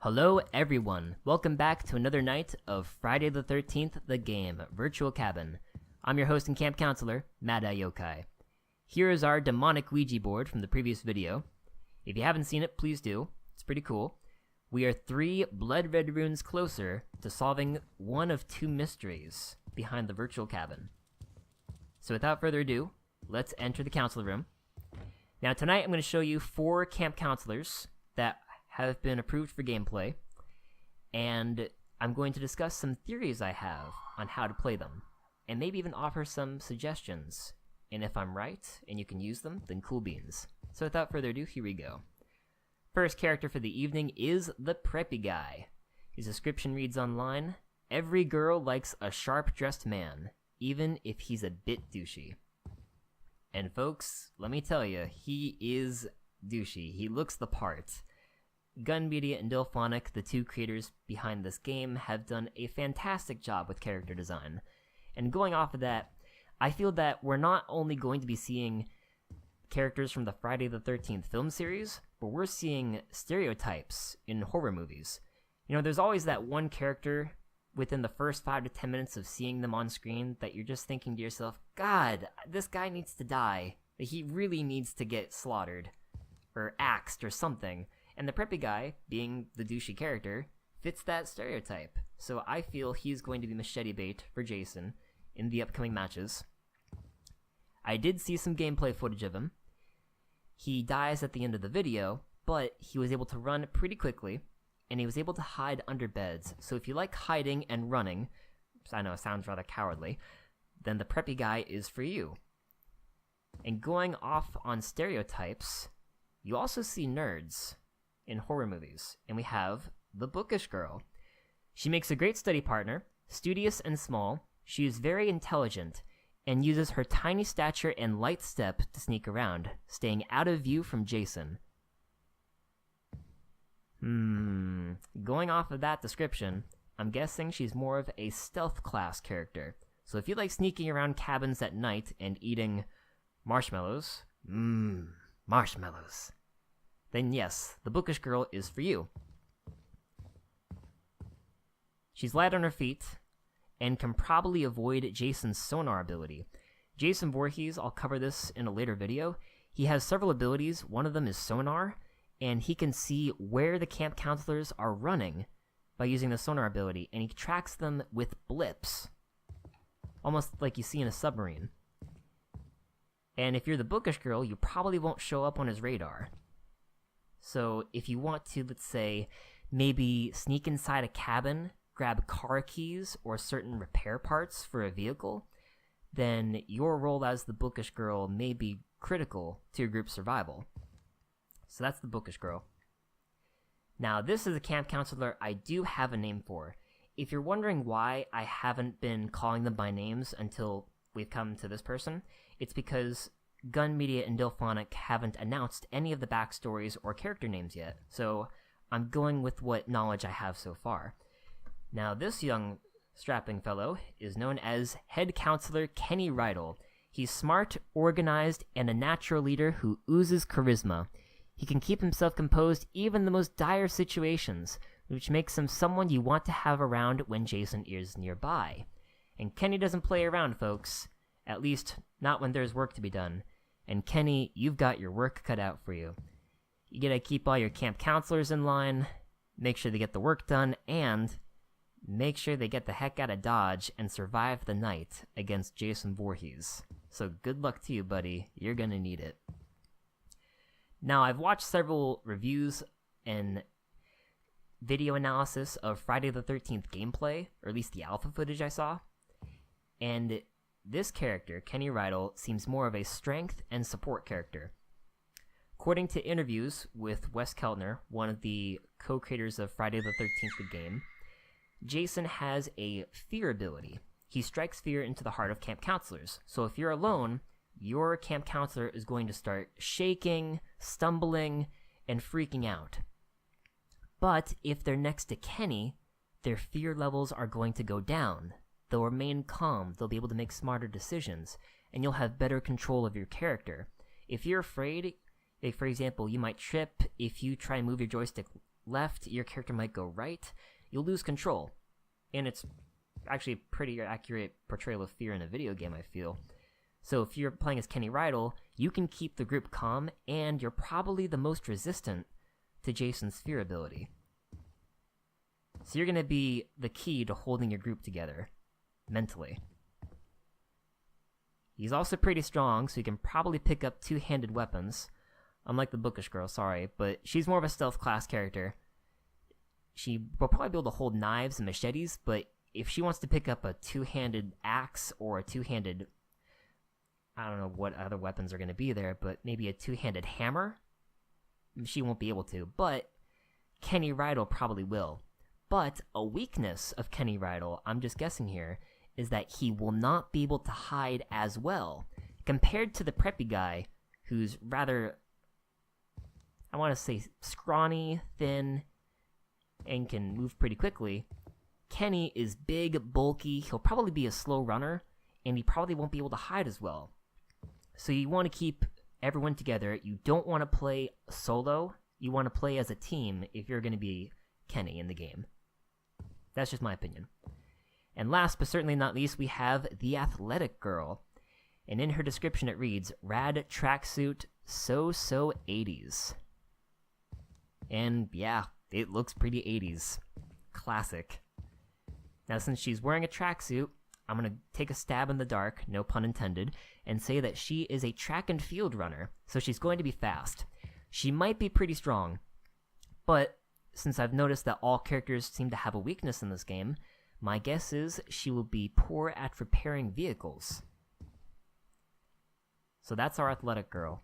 Hello everyone, welcome back to another night of Friday the 13th, the game, Virtual Cabin. I'm your host and camp counselor, Mad Yokai. Here is our demonic Ouija board from the previous video. If you haven't seen it, please do, it's pretty cool. We are 3 blood red runes closer to solving one of 2 mysteries behind the virtual cabin. So without further ado, let's enter the counselor room. Now tonight I'm going to show you 4 camp counselors that have been approved for gameplay, and I'm going to discuss some theories I have on how to play them, and maybe even offer some suggestions. And if I'm right, and you can use them, then cool beans. So without further ado, here we go. First character for the evening is the preppy guy. His description reads online, "Every girl likes a sharp-dressed man, even if he's a bit douchey." And folks, let me tell you, he is douchey. He looks the part. Gun Media and Delphonic, the 2 creators behind this game, have done a fantastic job with character design. And going off of that, I feel that we're not only going to be seeing characters from the Friday the 13th film series, but we're seeing stereotypes in horror movies. You know, there's always that one character within the first 5 to 10 minutes of seeing them on screen that you're just thinking to yourself, God, this guy needs to die. He really needs to get slaughtered, or axed, or something. And the preppy guy, being the douchey character, fits that stereotype. So I feel he's going to be machete bait for Jason in the upcoming matches. I did see some gameplay footage of him. He dies at the end of the video, but he was able to run pretty quickly, and he was able to hide under beds. So if you like hiding and running, I know it sounds rather cowardly, then the preppy guy is for you. And going off on stereotypes, you also see nerds in horror movies, and we have the bookish girl. She makes a great study partner, studious and small. She is very intelligent, and uses her tiny stature and light step to sneak around, staying out of view from Jason. Going off of that description, I'm guessing she's more of a stealth class character. So if you like sneaking around cabins at night and eating marshmallows, marshmallows, then yes, the bookish girl is for you. She's light on her feet, and can probably avoid Jason's sonar ability. Jason Voorhees, I'll cover this in a later video, he has several abilities. One of them is sonar, and he can see where the camp counselors are running by using the sonar ability, and he tracks them with blips, almost like you see in a submarine. And if you're the bookish girl, you probably won't show up on his radar. So if you want to, let's say, maybe sneak inside a cabin, grab car keys or certain repair parts for a vehicle, then your role as the bookish girl may be critical to your group's survival. So that's the bookish girl. Now this is a camp counselor I do have a name for. If you're wondering why I haven't been calling them by names until we've come to this person, it's because Gun Media and Delphonic haven't announced any of the backstories or character names yet, so I'm going with what knowledge I have so far. Now this young strapping fellow is known as Head Counselor Kenny Rydell. He's smart, organized, and a natural leader who oozes charisma. He can keep himself composed even in the most dire situations, which makes him someone you want to have around when Jason is nearby. And Kenny doesn't play around, folks. At least, not when there's work to be done. And Kenny, you've got your work cut out for you. You gotta keep all your camp counselors in line, make sure they get the work done, and make sure they get the heck out of Dodge and survive the night against Jason Voorhees. So good luck to you, buddy. You're gonna need it. Now, I've watched several reviews and video analysis of Friday the 13th gameplay, or at least the alpha footage I saw, and this character, Kenny Rydell, seems more of a strength and support character. According to interviews with Wes Keltner, one of the co-creators of Friday the 13th the game, Jason has a fear ability. He strikes fear into the heart of camp counselors. So if you're alone, your camp counselor is going to start shaking, stumbling, and freaking out. But if they're next to Kenny, their fear levels are going to go down. They'll remain calm, they'll be able to make smarter decisions, and you'll have better control of your character. If you're afraid, for example, you might trip if you try and move your joystick left, your character might go right, you'll lose control. And it's actually a pretty accurate portrayal of fear in a video game, I feel. So if you're playing as Kenny Rydell, you can keep the group calm, and you're probably the most resistant to Jason's fear ability. So you're going to be the key to holding your group together, mentally. He's also pretty strong, so he can probably pick up two-handed weapons. Unlike the bookish girl, sorry, but she's more of a stealth class character. She will probably be able to hold knives and machetes, but if she wants to pick up a two-handed axe or a two-handed... I don't know what other weapons are going to be there, but maybe a two-handed hammer? She won't be able to, but Kenny Rydell probably will. But a weakness of Kenny Rydell, I'm just guessing here, is that he will not be able to hide as well. Compared to the preppy guy, who's rather, I want to say, scrawny, thin, and can move pretty quickly, Kenny is big, bulky, he'll probably be a slow runner, and he probably won't be able to hide as well. So you want to keep everyone together. You don't want to play solo. You want to play as a team if you're going to be Kenny in the game. That's just my opinion. And last but certainly not least, we have the athletic girl. And in her description it reads, rad tracksuit, so 80s. And yeah, it looks pretty 80s. Classic. Now since she's wearing a tracksuit, I'm going to take a stab in the dark, no pun intended, and say that she is a track and field runner, so she's going to be fast. She might be pretty strong, but since I've noticed that all characters seem to have a weakness in this game, my guess is she will be poor at repairing vehicles. So that's our athletic girl.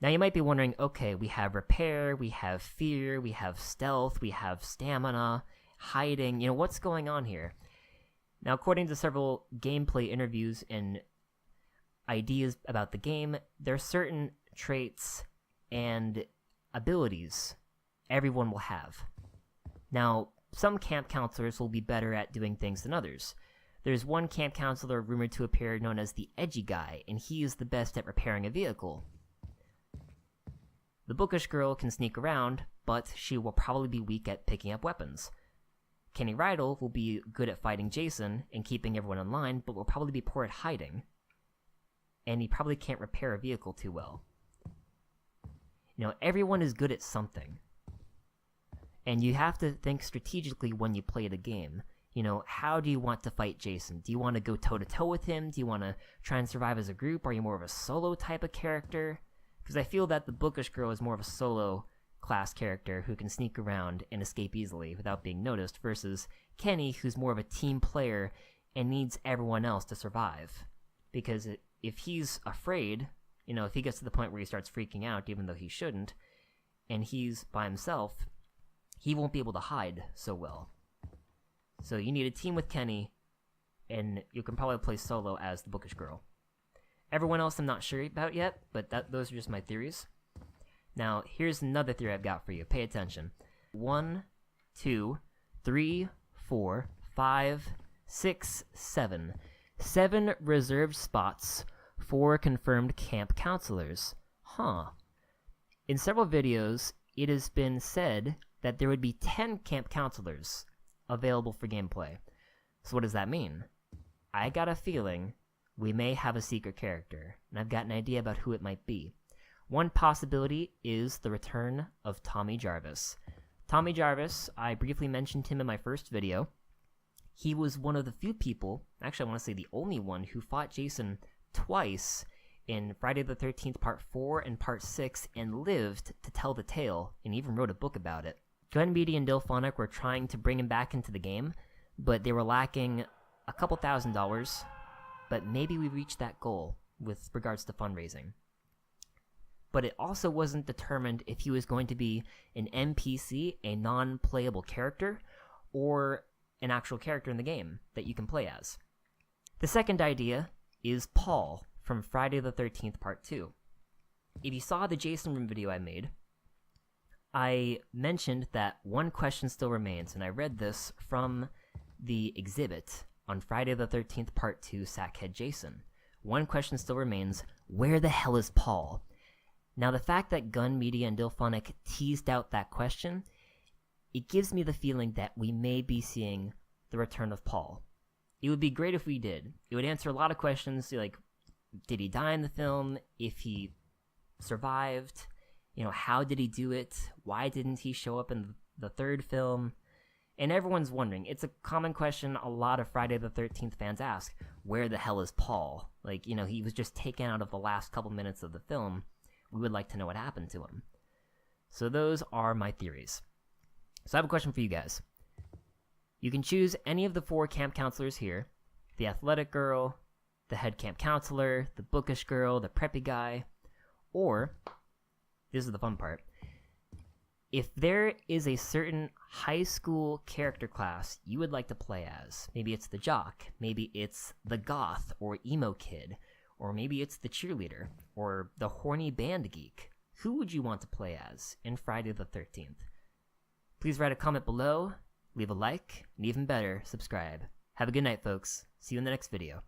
Now you might be wondering, okay, we have repair, we have fear, we have stealth, we have stamina, hiding, what's going on here? Now, according to several gameplay interviews and ideas about the game, there are certain traits and abilities everyone will have. Now, some camp counselors will be better at doing things than others. There's one camp counselor rumored to appear known as the edgy guy, and he is the best at repairing a vehicle. The bookish girl can sneak around, but she will probably be weak at picking up weapons. Kenny Rydell will be good at fighting Jason and keeping everyone in line, but will probably be poor at hiding. And he probably can't repair a vehicle too well. Everyone is good at something. And you have to think strategically when you play the game. How do you want to fight Jason? Do you want to go toe-to-toe with him? Do you want to try and survive as a group? Are you more of a solo type of character? Because I feel that the bookish girl is more of a solo class character who can sneak around and escape easily without being noticed, versus Kenny, who's more of a team player and needs everyone else to survive. Because if he's afraid, if he gets to the point where he starts freaking out, even though he shouldn't, and he's by himself, he won't be able to hide so well. So you need a team with Kenny, and you can probably play solo as the bookish girl. Everyone else I'm not sure about yet, but those are just my theories. Now, here's another theory I've got for you. Pay attention. 1, 2, 3, 4, 5, 6, 7. 7 reserved spots for confirmed camp counselors. In several videos, it has been said that there would be 10 camp counselors available for gameplay. So what does that mean? I got a feeling we may have a secret character, and I've got an idea about who it might be. One possibility is the return of Tommy Jarvis. Tommy Jarvis, I briefly mentioned him in my first video. He was one of the few people, actually I want to say the only one, who fought Jason twice in Friday the 13th Part 4 and Part 6 and lived to tell the tale, and even wrote a book about it. Gun Media and Delphonic were trying to bring him back into the game, but they were lacking a couple $1,000s, but maybe we reached that goal with regards to fundraising. But it also wasn't determined if he was going to be an NPC, a non-playable character, or an actual character in the game that you can play as. The second idea is Paul from Friday the 13th Part 2. If you saw the Jason Room video I made, I mentioned that one question still remains, and I read this from the exhibit on Friday the 13th Part 2 Sackhead Jason. One question still remains: where the hell is Paul? Now, the fact that Gun Media and Dilphonic teased out that question, it gives me the feeling that we may be seeing the return of Paul. It would be great if we did. It would answer a lot of questions, like, did he die in the film? If he survived, how did he do it? Why didn't he show up in the third film? And everyone's wondering. It's a common question a lot of Friday the 13th fans ask. Where the hell is Paul? Like, he was just taken out of the last couple minutes of the film. We would like to know what happened to him. So those are my theories. So I have a question for you guys. You can choose any of the 4 camp counselors here. The athletic girl, the head camp counselor, the bookish girl, the preppy guy. Or, this is the fun part, if there is a certain high school character class you would like to play as, maybe it's the jock, maybe it's the goth or emo kid, or maybe it's the cheerleader, or the horny band geek, who would you want to play as in Friday the 13th? Please write a comment below, leave a like, and even better, subscribe. Have a good night, folks. See you in the next video.